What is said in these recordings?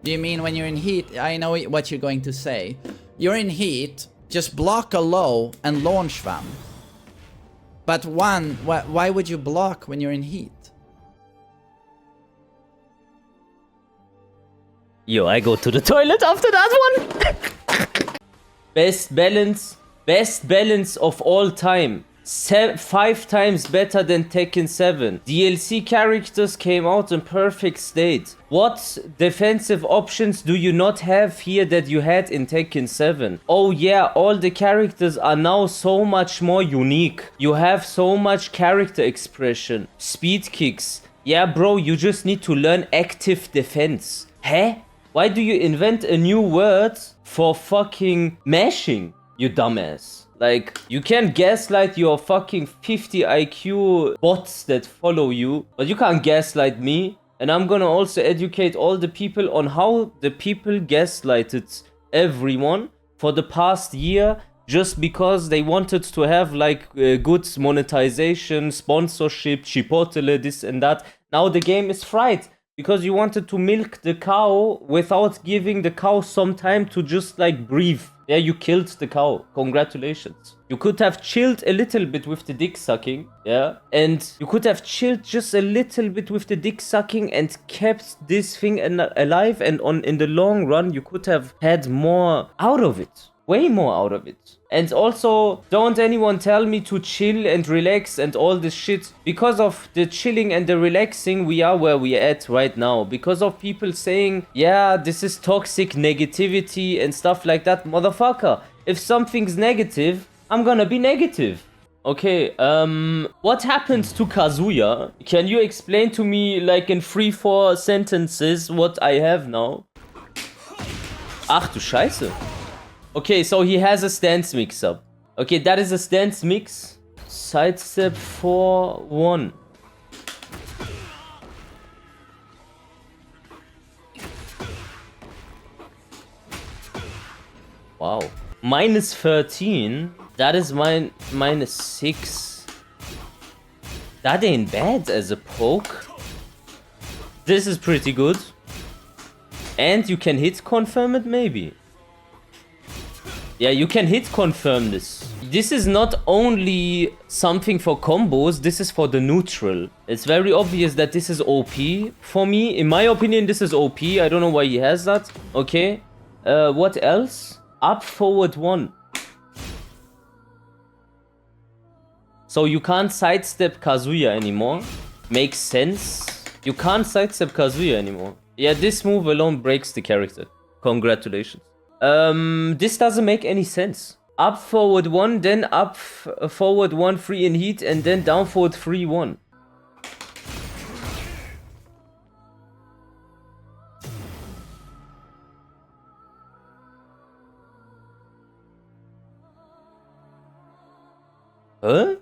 Do you mean when you're in heat? I know what you're going to say. You're in heat, just block a low and launch them. But one, why would you block when you're in heat? Yo, I go to the toilet after that one. Best balance of all time. 5 times better than Tekken 7. DLC characters came out in perfect state. What defensive options do you not have here that you had in Tekken 7? Oh yeah, all the characters are now so much more unique. You have so much character expression. Speed kicks. Yeah bro, you just need to learn active defense. Huh? Why do you invent a new word for fucking mashing, you dumbass? Like, you can gaslight your fucking 50 IQ bots that follow you, but you can't gaslight me. And I'm gonna also educate all the people on how the people gaslighted everyone for the past year just because they wanted to have like good monetization, sponsorship, chipotle, this and that. Now the game is fried because you wanted to milk the cow without giving the cow some time to just like breathe. Yeah, you killed the cow. Congratulations. You could have chilled a little bit with the dick sucking. Yeah. And you could have chilled just a little bit with the dick sucking and kept this thing alive. And in the long run, you could have had more out of it. Way more out of it. And also, don't anyone tell me to chill and relax and all this shit. Because of the chilling and the relaxing, we are where we are at right now. Because of people saying, yeah, this is toxic negativity and stuff like that. Motherfucker, if something's negative, I'm gonna be negative. Okay, what happened to Kazuya? Can you explain to me, like in 3-4 sentences, what I have now? Ach du Scheiße. Okay, so he has a stance mix-up. Okay, that is a stance mix. Sidestep 4-1. Wow. Minus 13. That is minus 6. That ain't bad as a poke. This is pretty good. And you can hit confirm it maybe. Yeah, you can hit confirm this. This is not only something for combos, this is for the neutral. It's very obvious that this is OP. For me, in my opinion, this is OP. I don't know why he has that. Okay. What else? Up forward 1. So you can't sidestep Kazuya anymore. Makes sense. You can't sidestep Kazuya anymore. Yeah, this move alone breaks the character. Congratulations. This doesn't make any sense. Up forward 1, then up forward 1 free in heat, and then down forward 3-1. Huh?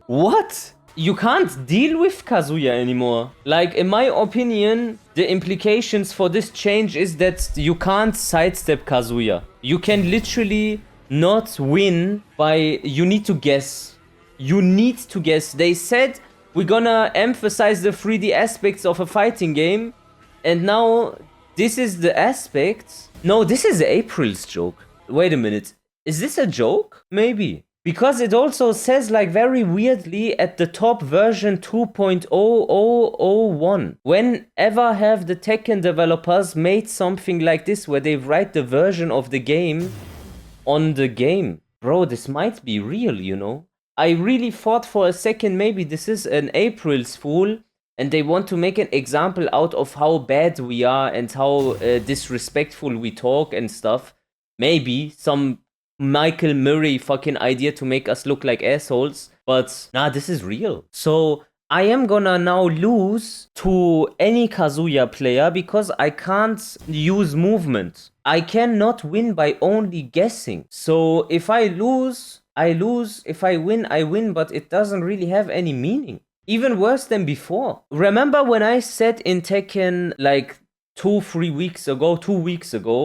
What? You can't deal with Kazuya anymore. Like, in my opinion, the implications for this change is that you can't sidestep Kazuya. You can literally not win by... You need to guess. You need to guess. They said, we're gonna emphasize the 3D aspects of a fighting game. And now, this is the aspect. No, this is April's joke. Wait a minute. Is this a joke? Maybe. Because it also says like very weirdly at the top version 2.0001. Whenever have the Tekken developers made something like this where they write the version of the game on the game? Bro, this might be real, you know? I really thought for a second maybe this is an April's Fool and they want to make an example out of how bad we are and how disrespectful we talk and stuff. Maybe some Michael Murray fucking idea to make us look like assholes, but nah, this is real. So I am gonna now lose to any Kazuya player because I can't use movement. I cannot win by only guessing. So if I lose, I lose. If I win, but it doesn't really have any meaning. Even worse than before. Remember when I said in Tekken like 2 weeks ago,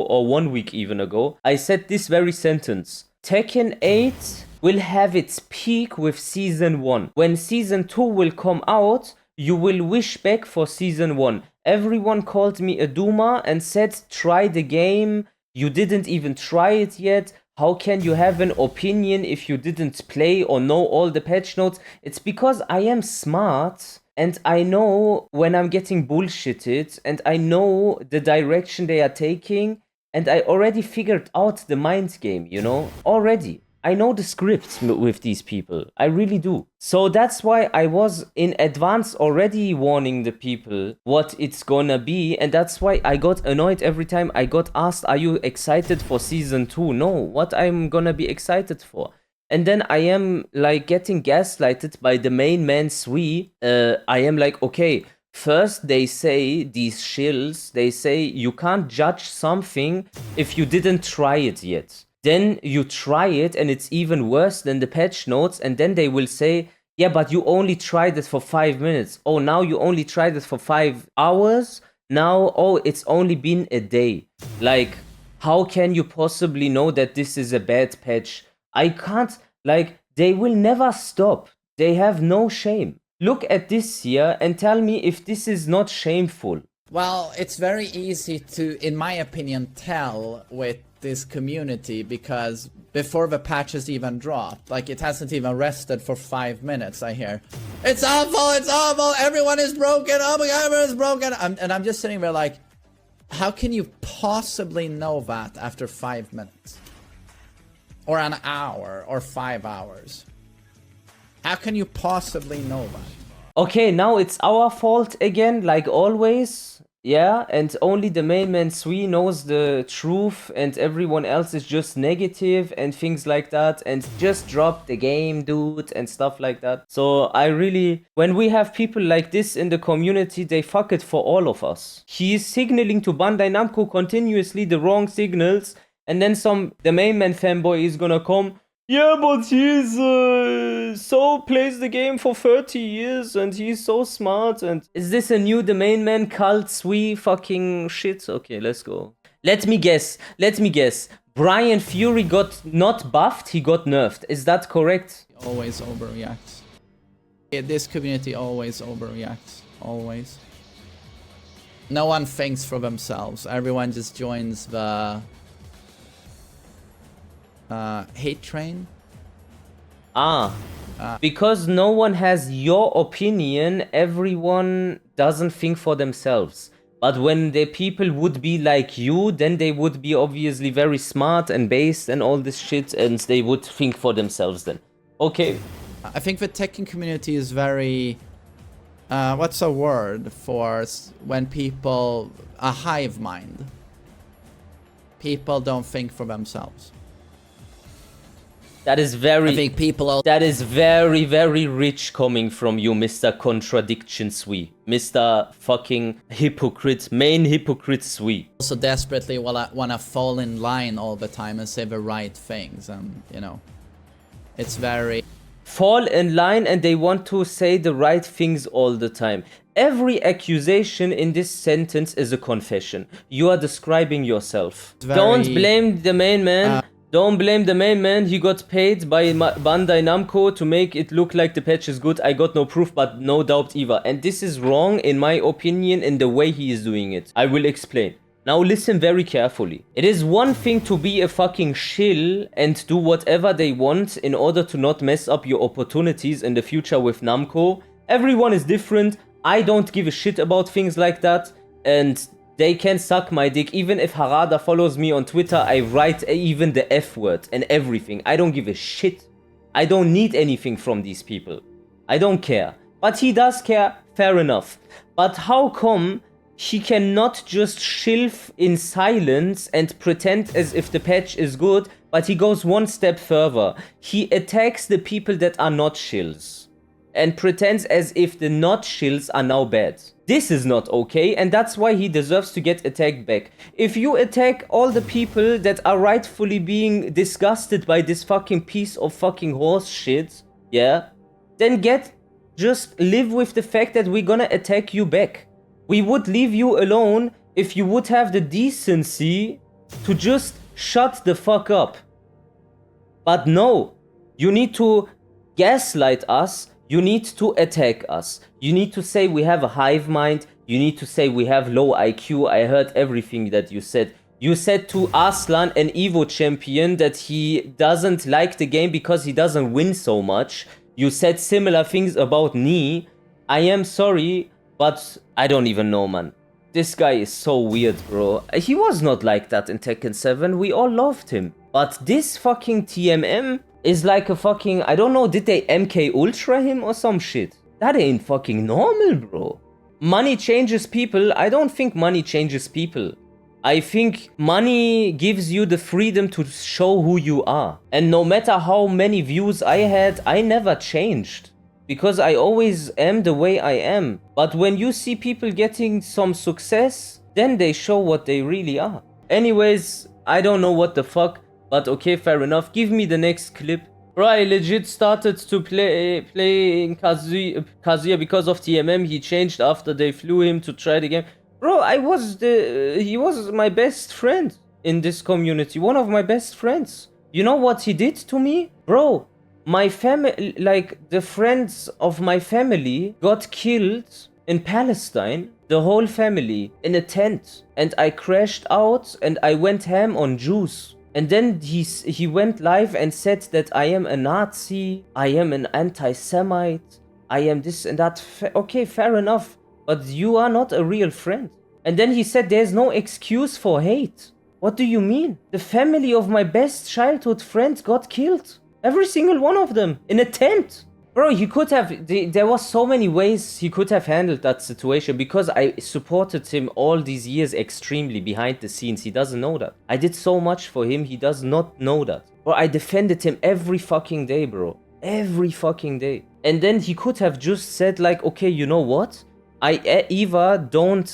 or 1 week even ago, I said this very sentence. Tekken 8 will have its peak with Season 1. When Season 2 will come out, you will wish back for Season 1. Everyone called me a doomer and said, try the game. You didn't even try it yet. How can you have an opinion if you didn't play or know all the patch notes? It's because I am smart and I know when I'm getting bullshitted and I know the direction they are taking and I already figured out the mind game, you know? Already. I know the script with these people. I really do. So that's why I was in advance already warning the people what it's gonna be. And that's why I got annoyed every time I got asked, are you excited for season 2? No, what I'm gonna be excited for? And then I am like getting gaslighted by the main man Sui. I am like, okay, first they say, these shills, they say you can't judge something if you didn't try it yet. Then you try it and it's even worse than the patch notes, and then they will say, yeah, but you only tried it for 5 minutes. Oh, now you only tried it for 5 hours? Now, oh, it's only been a day. Like, how can you possibly know that this is a bad patch? I can't, like, they will never stop. They have no shame. Look at this here and tell me if this is not shameful. Well, it's very easy to, in my opinion, tell with this community because before the patches even dropped, like it hasn't even rested for 5 minutes, I hear, it's awful, everyone is broken, oh my god, everyone is broken. And I'm just sitting there like, how can you possibly know that after 5 minutes? Or an hour, or 5 hours? How can you possibly know that? Okay, now it's our fault again, like always. Yeah, and only the main man Sui knows the truth and everyone else is just negative and things like that, and just drop the game, dude, and stuff like that. So I really, when we have people like this in the community, they fuck it for all of us. He is signaling to Bandai Namco continuously the wrong signals, and then the main man fanboy is gonna come, yeah, but he's plays the game for 30 years and he's so smart. And is this a new the main man cult Sui fucking shit? Okay, let's go. Let me guess. Brian Fury got not buffed, he got nerfed. Is that correct? Always overreacts. This community always overreacts. Always. No one thinks for themselves. Everyone just joins the hate train. Because no one has your opinion, everyone doesn't think for themselves. But when the people would be like you, then they would be obviously very smart and based and all this shit, and they would think for themselves then. Okay. I think the Tekken community is very... what's a word for when people... a hive mind. People don't think for themselves. That is very... I think people... That is very, very rich coming from you, Mr. Contradiction Sui. Mr. fucking hypocrite, main hypocrite Sui. Also desperately want to fall in line all the time and say the right things, and, you know, it's very... Fall in line and they want to say the right things all the time. Every accusation in this sentence is a confession. You are describing yourself. Don't blame the main man. Don't blame the main man, he got paid by Bandai Namco to make it look like the patch is good. I got no proof, but no doubt either. And this is wrong, in my opinion, in the way he is doing it. I will explain. Now listen very carefully. It is one thing to be a fucking shill and do whatever they want in order to not mess up your opportunities in the future with Namco. Everyone is different. I don't give a shit about things like that. And... they can suck my dick. Even if Harada follows me on Twitter, I write even the F word and everything. I don't give a shit. I don't need anything from these people. I don't care. But he does care, fair enough. But how come he cannot just shilf in silence and pretend as if the patch is good, but he goes one step further. He attacks the people that are not shills and pretends as if the not shills are now bad. This is not okay, and that's why he deserves to get attacked back. If you attack all the people that are rightfully being disgusted by this fucking piece of fucking horse shit, yeah, then just live with the fact that we're gonna attack you back. We would leave you alone if you would have the decency to just shut the fuck up. But no, you need to gaslight us. You need to attack us. You need to say we have a hive mind. You need to say we have low IQ. I heard everything that you said. You said to Aslan, an Evo champion, that he doesn't like the game because he doesn't win so much. You said similar things about Ni. I am sorry, but I don't even know, man. This guy is so weird, bro. He was not like that in Tekken 7. We all loved him. But this fucking TMM is like a fucking... I don't know, did they MK Ultra him or some shit? That ain't fucking normal, bro. Money changes people. I don't think money changes people. I think money gives you the freedom to show who you are. And no matter how many views I had, I never changed. Because I always am the way I am. But when you see people getting some success, then they show what they really are. Anyways, I don't know what the fuck. But okay, fair enough. Give me the next clip. Bro, I legit started to playing Kazuya because of TMM. He changed after they flew him to try the game. Bro, he was my best friend in this community. One of my best friends. You know what he did to me? Bro, my family, like the friends of my family got killed in Palestine. The whole family in a tent. And I crashed out and I went ham on Jews. And then he went live and said that I am a Nazi, I am an anti-Semite, I am this and that. Okay, fair enough, but you are not a real friend. And then he said there's no excuse for hate. What do you mean? The family of my best childhood friends got killed. Every single one of them, in a tent. Bro, he could have, there was so many ways he could have handled that situation because I supported him all these years extremely behind the scenes. He doesn't know that. I did so much for him, he does not know that. Bro, I defended him every fucking day, bro. Every fucking day. And then he could have just said like, okay, you know what? I either don't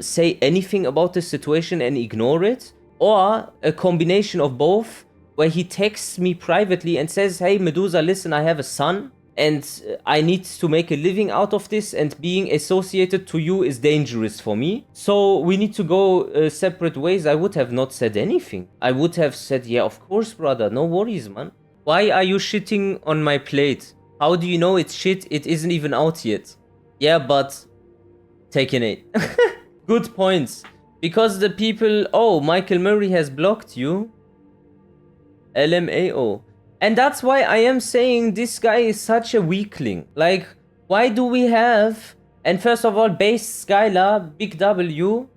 say anything about this situation and ignore it, or a combination of both, where he texts me privately and says, hey, Medusa, listen, I have a son. And I need to make a living out of this, and being associated to you is dangerous for me. So we need to go separate ways. I would have not said anything. I would have said, yeah, of course, brother. No worries, man. Why are you shitting on my plate? How do you know it's shit? It isn't even out yet. Yeah, but Taken 8. Good points. Because the people... Oh, Michael Murray has blocked you. LMAO. And that's why I am saying this guy is such a weakling. Like, why do we have... And first of all, base Skylar, Big W.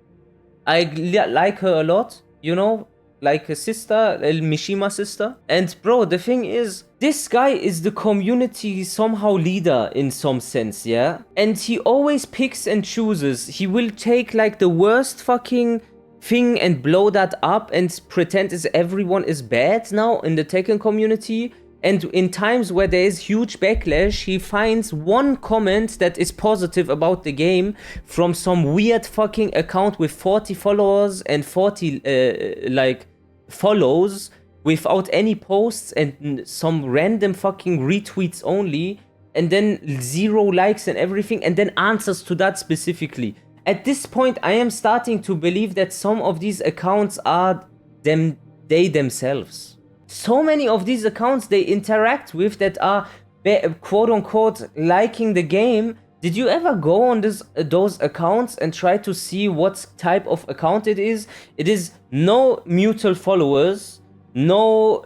I like her a lot, you know? Like a sister, a Mishima sister. And bro, the thing is, this guy is the community somehow leader in some sense, yeah? And he always picks and chooses. He will take like the worst fucking thing and blow that up and pretend as everyone is bad now in the Tekken community. And in times where there is huge backlash, he finds one comment that is positive about the game from some weird fucking account with 40 followers and 40 like follows without any posts and some random fucking retweets only, and then 0 likes and everything, and then answers to that specifically. At this point, I am starting to believe that some of these accounts are they themselves. So many of these accounts they interact with that are quote-unquote liking the game. Did you ever go on those accounts and try to see what type of account it is? It is no mutual followers, no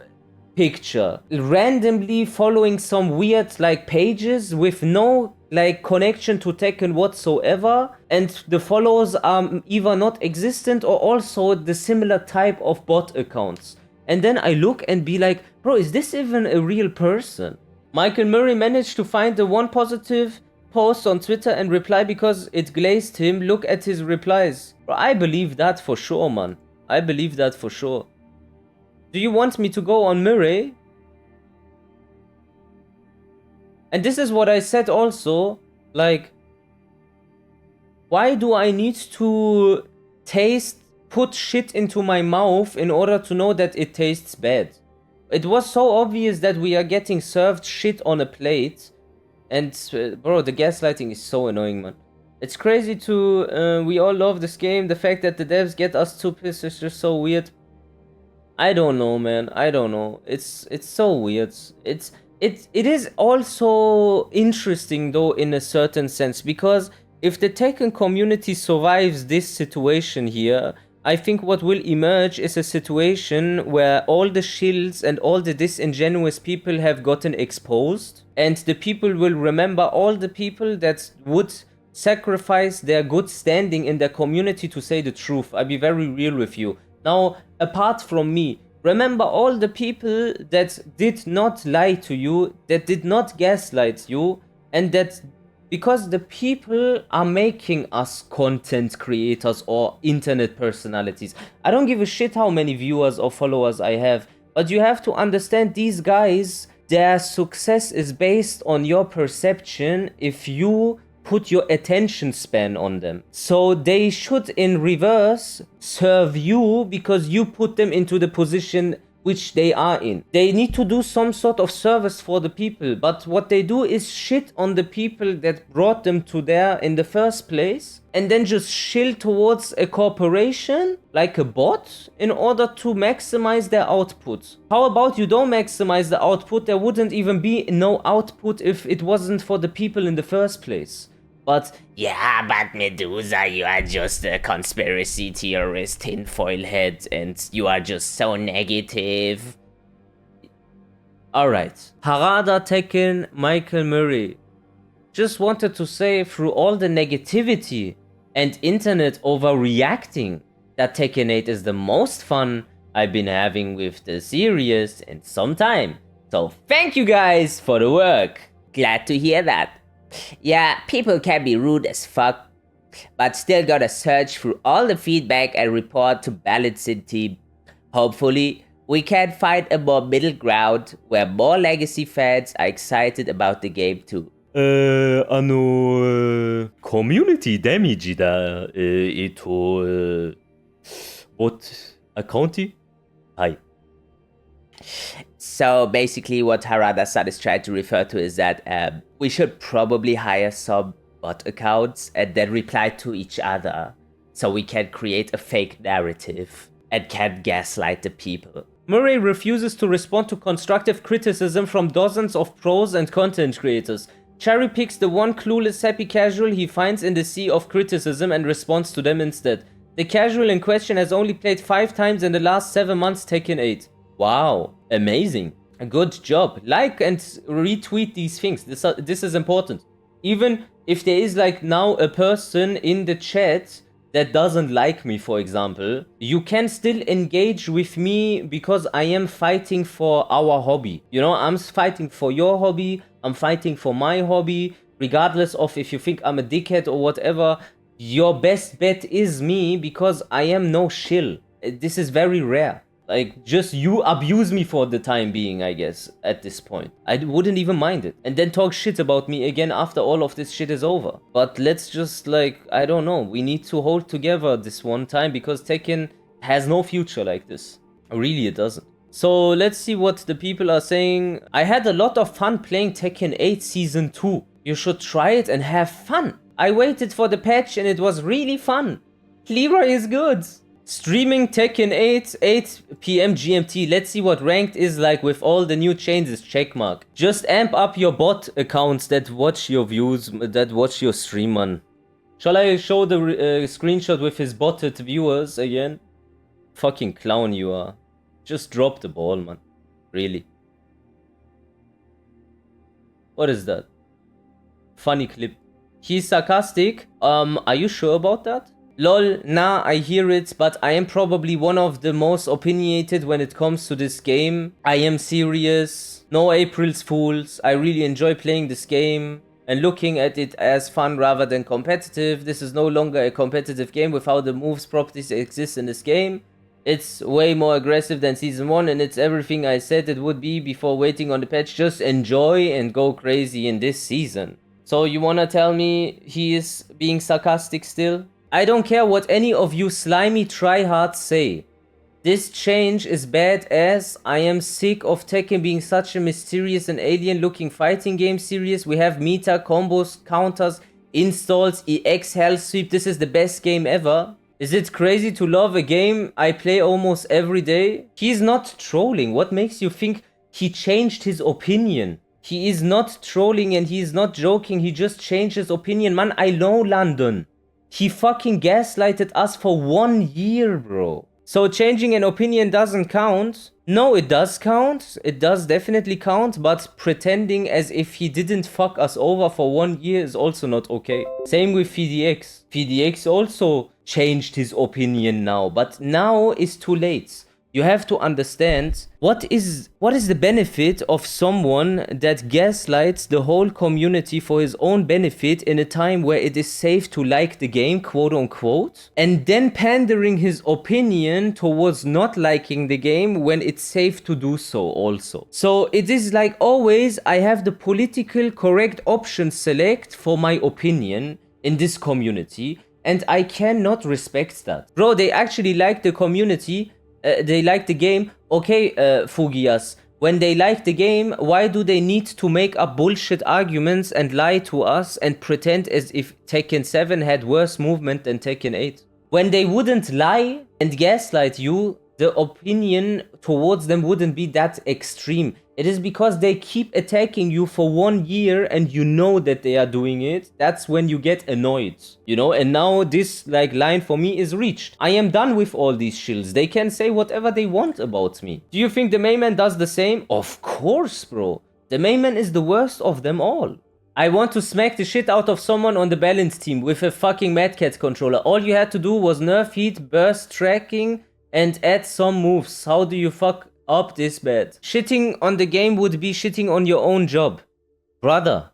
picture, randomly following some weird like pages with no like connection to Tekken whatsoever, and the followers are either not existent or also the similar type of bot accounts. And then I look and be like, bro, is this even a real person? Michael Murray managed to find the one positive post on Twitter and reply because it glazed him. Look at his replies. Bro, I believe that for sure, man. I believe that for sure. Do you want me to go on Murray? And this is what I said also, like, why do I need to put shit into my mouth in order to know that it tastes bad? It was so obvious that we are getting served shit on a plate. And, bro, the gaslighting is so annoying, man. It's crazy to, we all love this game. The fact that the devs get us too pissed is just so weird. I don't know, man. I don't know. It's so weird. It is also interesting though in a certain sense, because if the Tekken community survives this situation here, I think what will emerge is a situation where all the shills and all the disingenuous people have gotten exposed, and the people will remember all the people that would sacrifice their good standing in their community to say the truth. I'll be very real with you. Now, apart from me, remember all the people that did not lie to you, that did not gaslight you, and that because the people are making us content creators or internet personalities. I don't give a shit how many viewers or followers I have, but you have to understand these guys, their success is based on your perception if you put your attention span on them. So they should in reverse serve you because you put them into the position which they are in. They need to do some sort of service for the people, but what they do is shit on the people that brought them to there in the first place, and then just shill towards a corporation like a bot in order to maximize their output. How about you don't maximize the output? There wouldn't even be no output if it wasn't for the people in the first place. But yeah, but Medusa, you are just a conspiracy theorist, tinfoil head, and you are just so negative. Alright, Harada, Tekken, Michael Murray. Just wanted to say, through all the negativity and internet overreacting, that Tekken 8 is the most fun I've been having with the series in some time. So thank you guys for the work. Glad to hear that. Yeah, people can be rude as fuck, but still gotta search through all the feedback and report to balancing team. Hopefully, we can find a more middle ground where more legacy fans are excited about the game too. コミュニティダメージだ、bot account? はい。 So basically what Harada-san is trying to refer to is that we should probably hire some bot accounts and then reply to each other so we can create a fake narrative and can gaslight the people. Murray refuses to respond to constructive criticism from dozens of pros and content creators. Cherry picks the one clueless happy casual he finds in the sea of criticism and responds to them instead. The casual in question has only played 5 times in the last 7 months Tekken 8. Wow, amazing. Good job. Like and retweet these things. This is important. Even if there is like now a person in the chat that doesn't like me, for example, you can still engage with me because I am fighting for our hobby. You know, I'm fighting for your hobby. I'm fighting for my hobby. Regardless of if you think I'm a dickhead or whatever, your best bet is me because I am no shill. This is very rare. Like, just you abuse me for the time being, I guess, at this point. I wouldn't even mind it. And then talk shit about me again after all of this shit is over. But let's just, like, I don't know. We need to hold together this one time because Tekken has no future like this. Really, it doesn't. So, let's see what the people are saying. I had a lot of fun playing Tekken 8 Season 2. You should try it and have fun. I waited for the patch and it was really fun. Leroy is good. Streaming Tekken 8 PM GMT. Let's see what ranked is like with all the new changes. Checkmark. Just amp up your bot accounts that watch your views, that watch your stream, man. Shall I show the screenshot with his botted viewers again? Fucking clown you are. Just drop the ball, man. Really. What is that? Funny clip. He's sarcastic. Are you sure about that? Lol, nah, I hear it, but I am probably one of the most opinionated when it comes to this game. I am serious. No April's Fools. I really enjoy playing this game and looking at it as fun rather than competitive. This is no longer a competitive game with how the moves properties exist in this game. It's way more aggressive than Season 1 and it's everything I said it would be before waiting on the patch. Just enjoy and go crazy in this season. So you wanna tell me he is being sarcastic still? I don't care what any of you slimy tryhards say. This change is bad as I am sick of Tekken being such a mysterious and alien looking fighting game series. We have meta, combos, counters, installs, EX, hell sweep. This is the best game ever. Is it crazy to love a game I play almost every day? He's not trolling. What makes you think he changed his opinion? He is not trolling and he is not joking. He just changed his opinion. Man, I know London. He fucking gaslighted us for 1 year, bro. So changing an opinion doesn't count. No, it does count. It does definitely count. But pretending as if he didn't fuck us over for 1 year is also not okay. Same with PDX. PDX also changed his opinion now. But now is too late. You have to understand what is the benefit of someone that gaslights the whole community for his own benefit in a time where it is safe to like the game, quote unquote, and then pandering his opinion towards not liking the game when it's safe to do so also. So it is like always, I have the political correct option select for my opinion in this community, and I cannot respect that. Bro, they actually like the community. They like the game. Okay, Fugias, when they like the game, why do they need to make up bullshit arguments and lie to us and pretend as if Tekken 7 had worse movement than Tekken 8? When they wouldn't lie and gaslight you, the opinion towards them wouldn't be that extreme. It is because they keep attacking you for 1 year and you know that they are doing it. That's when you get annoyed, you know? And now this like line for me is reached. I am done with all these shills. They can say whatever they want about me. Do you think the main man does the same? Of course, bro. The main man is the worst of them all. I want to smack the shit out of someone on the balance team with a fucking Mad Cat controller. All you had to do was nerf heat, burst tracking, and add some moves. How do you fuck up this bad? Shitting on the game would be shitting on your own job. Brother,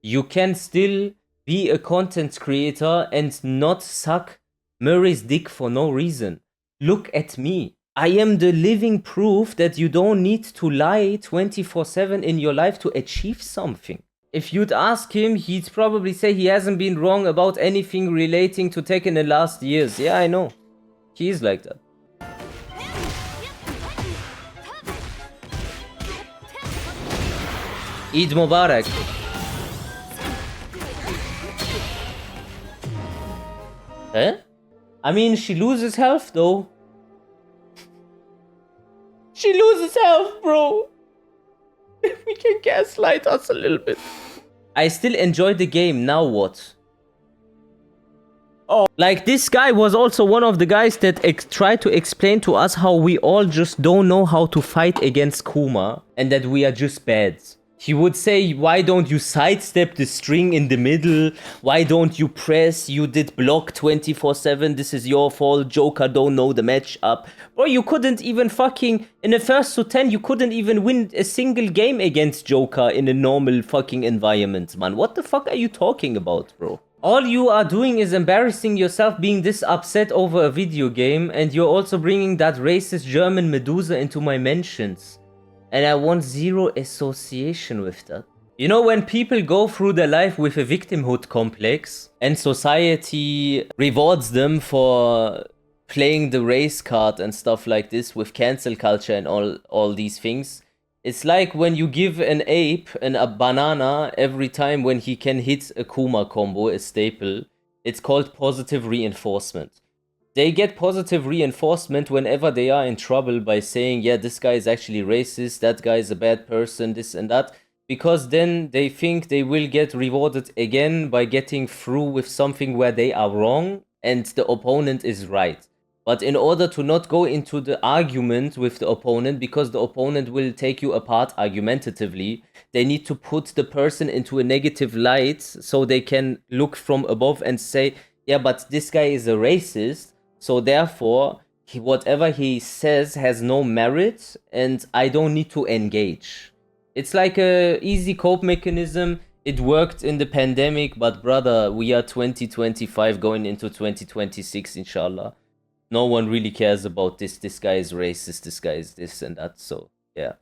you can still be a content creator and not suck Murray's dick for no reason. Look at me. I am the living proof that you don't need to lie 24/7 in your life to achieve something. If you'd ask him, he'd probably say he hasn't been wrong about anything relating to Tekken in the last years. Yeah, I know. He is like that. Eid Mubarak. Huh? I mean, she loses health though. She loses health, bro. We can gaslight us a little bit. I still enjoy the game, now what? Oh, like this guy was also one of the guys that tried to explain to us how we all just don't know how to fight against Kuma and that we are just bad. He would say, why don't you sidestep the string in the middle? Why don't you press? You did block 24/7. This is your fault. Joker don't know the matchup. Bro, you couldn't even fucking... In the first to 10, you couldn't even win a single game against Joker in a normal fucking environment, man. What the fuck are you talking about, bro? All you are doing is embarrassing yourself being this upset over a video game, and you're also bringing that racist German Medusa into my mentions. And I want zero association with that. You know, when people go through their life with a victimhood complex and society rewards them for playing the race card and stuff like this with cancel culture and all these things, it's like when you give an ape a banana every time when he can hit a Kuma combo, a staple. It's called positive reinforcement. They get positive reinforcement whenever they are in trouble by saying, yeah, this guy is actually racist, that guy is a bad person, this and that. Because then they think they will get rewarded again by getting through with something where they are wrong and the opponent is right. But in order to not go into the argument with the opponent, because the opponent will take you apart argumentatively, they need to put the person into a negative light so they can look from above and say, yeah, but this guy is a racist. So therefore, whatever he says has no merit and I don't need to engage. It's like a easy cope mechanism. It worked in the pandemic, but brother, we are 2025 going into 2026, inshallah. No one really cares about this. This guy is racist, this guy is this and that. So, yeah.